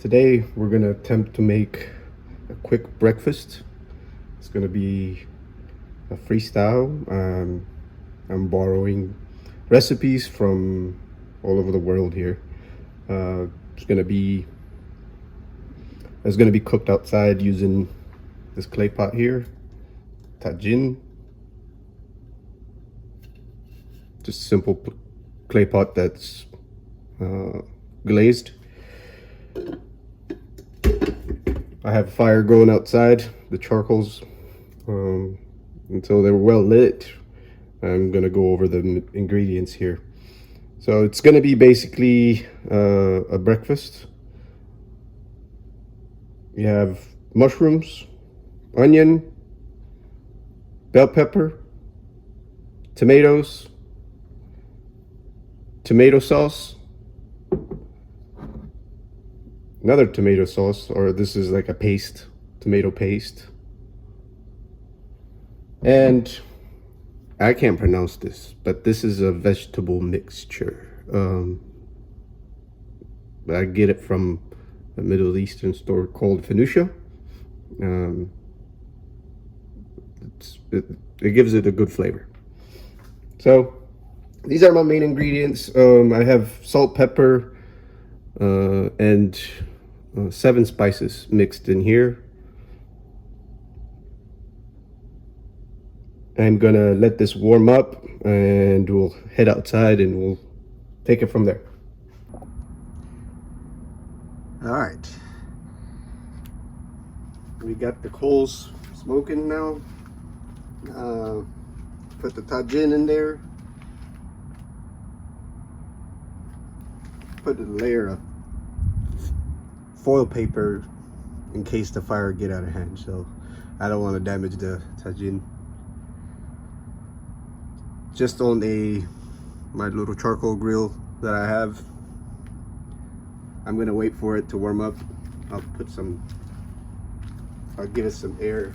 Today we're gonna attempt to make a quick breakfast. It's gonna be a freestyle. I'm borrowing recipes from all over the world here. Uh, it's gonna be cooked outside using this clay pot here, Tagine. Just simple clay pot that's glazed. I have a fire going outside. The charcoals, until they're well lit, I'm gonna go over the ingredients here. So it's gonna be basically a breakfast. You have mushrooms, onion, bell pepper, tomatoes, tomato sauce, another tomato sauce, or this is like a paste, tomato paste. And I can't pronounce this, but this is a vegetable mixture. I get it from a Middle Eastern store called Phoenicia. It gives it a good flavor. So these are my main ingredients. I have salt, pepper, and 7 spices mixed in here. I'm gonna let this warm up and we'll head outside and we'll take it from there. All right, we got the coals smoking now. Put the tagine in there. Put a layer of foil paper in case the fire get out of hand, so I don't want to damage the tagine. Just on my little charcoal grill that I have. I'm gonna wait for it to warm up. I'll give it some air.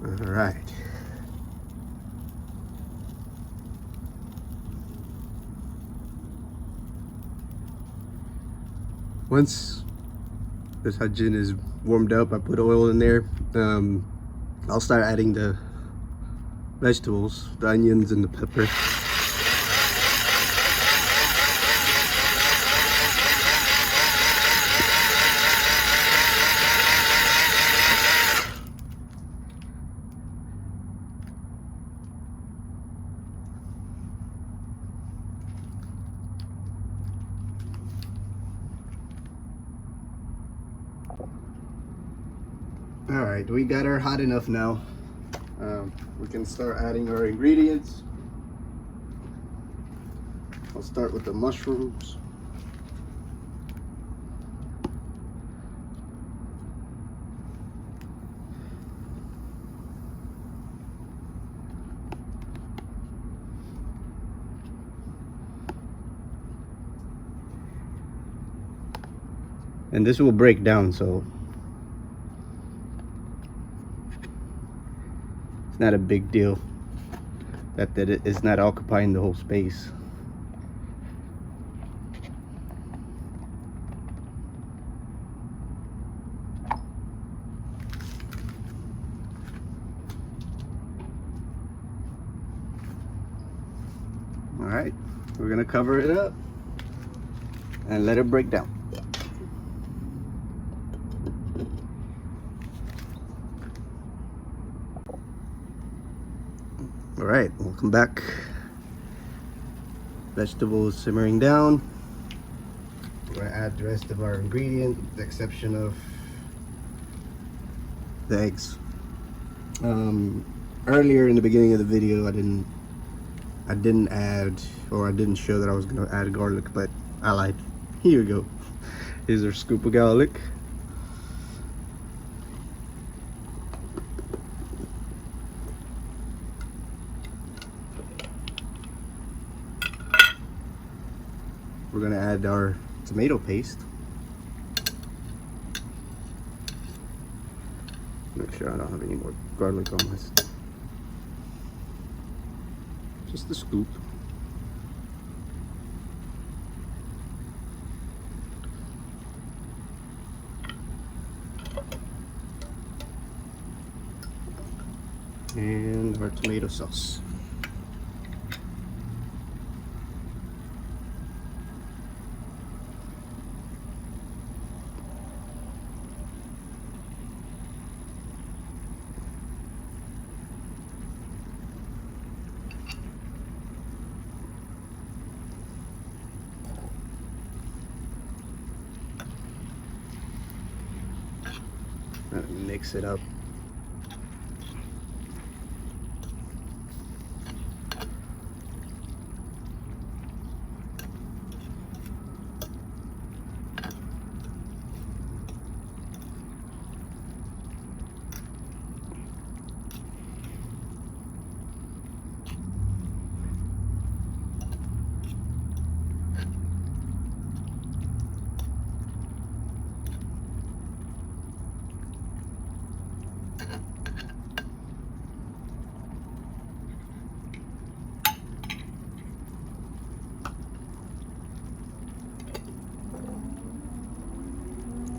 All right. Once this tagine is warmed up, I put oil in there. I'll start adding the vegetables, the onions and the pepper. All right, we got her hot enough now. We can start adding our ingredients. I'll start with the mushrooms. And this will break down, so it's not a big deal that it is not occupying the whole space. All right, we're gonna cover it up and let it break down. All right, welcome back. Vegetables simmering down. We're gonna add the rest of our ingredient, with the exception of the eggs. Earlier in the beginning of the video, I didn't add, or I didn't show that I was gonna add garlic, but I lied. Here we go. Here's our scoop of garlic. we're gonna add our tomato paste. Make sure I don't have any more garlic on my stuff. Just a scoop. And our tomato sauce. Mix it up.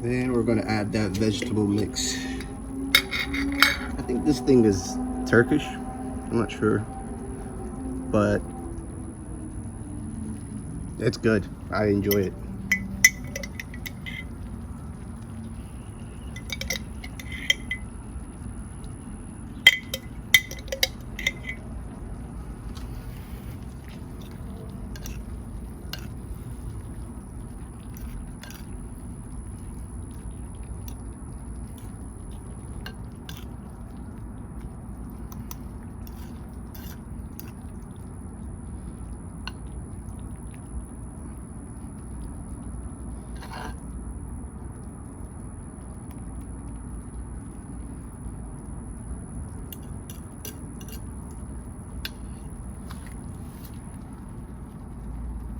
Then we're gonna add that vegetable mix. I think this thing is Turkish. I'm not sure, but it's good. I enjoy it.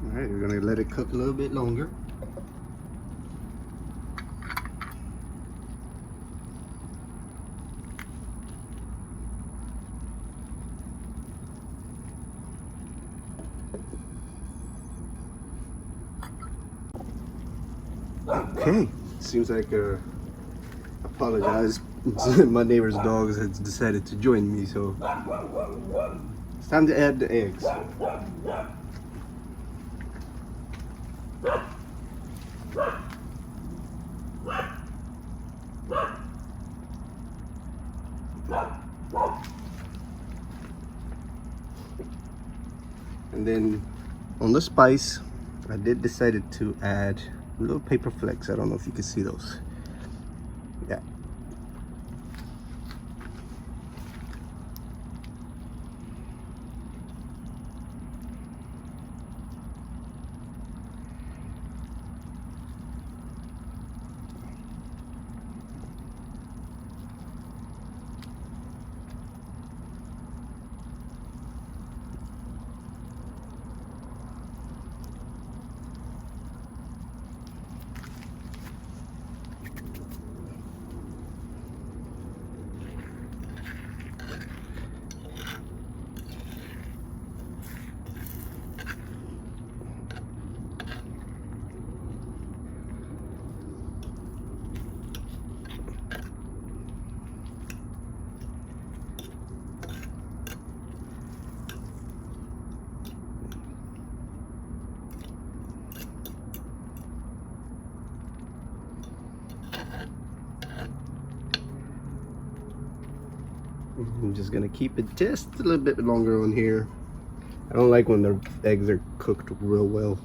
Alright, we're gonna let it cook a little bit longer. Okay, seems like apologize. My neighbor's dogs has decided to join me, so it's time to add the eggs. And then on the spice, I did decided to add little paper flakes. I don't know if you can see those. Yeah. I'm just gonna keep it just a little bit longer on here. I don't like when the eggs are cooked real well.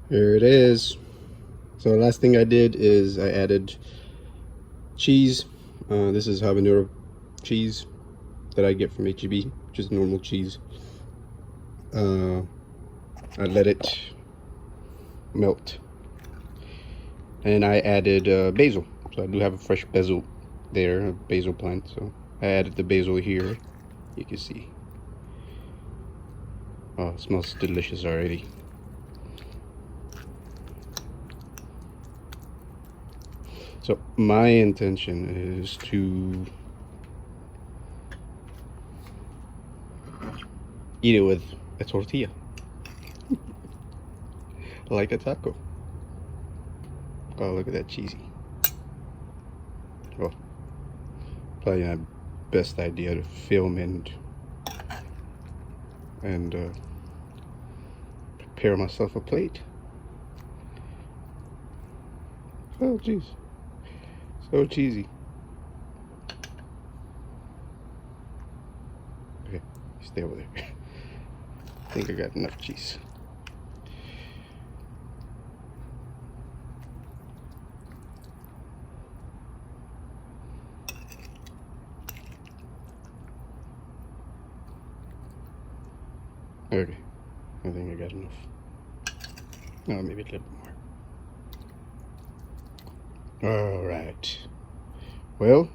Here it is. So the last thing I did is I added cheese. This is habanero cheese that I get from HEB, just normal cheese. I let it melt. And I added basil. So I do have a fresh basil there, a basil plant. So I added the basil here, you can see. Oh, it smells delicious already. So my intention is to eat it with a tortilla, like a taco. Oh, look at that cheesy. Oh, probably not best idea to film and prepare myself a plate. Oh, jeez, so cheesy. Okay, stay over there. I think I got enough cheese. Okay, I think I got enough. Oh, maybe a little more. All right. Well,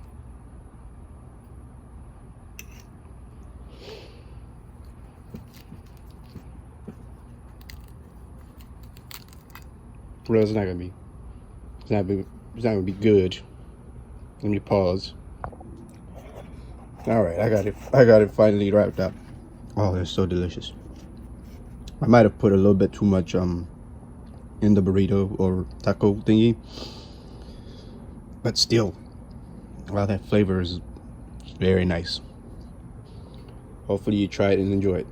it's not gonna be. It's not gonna be good. Let me pause. All right, I got it. I got it finally wrapped up. Oh, it's so delicious. I might have put a little bit too much in the burrito or taco thingy, but still, wow, that flavor is very nice. Hopefully you try it and enjoy it.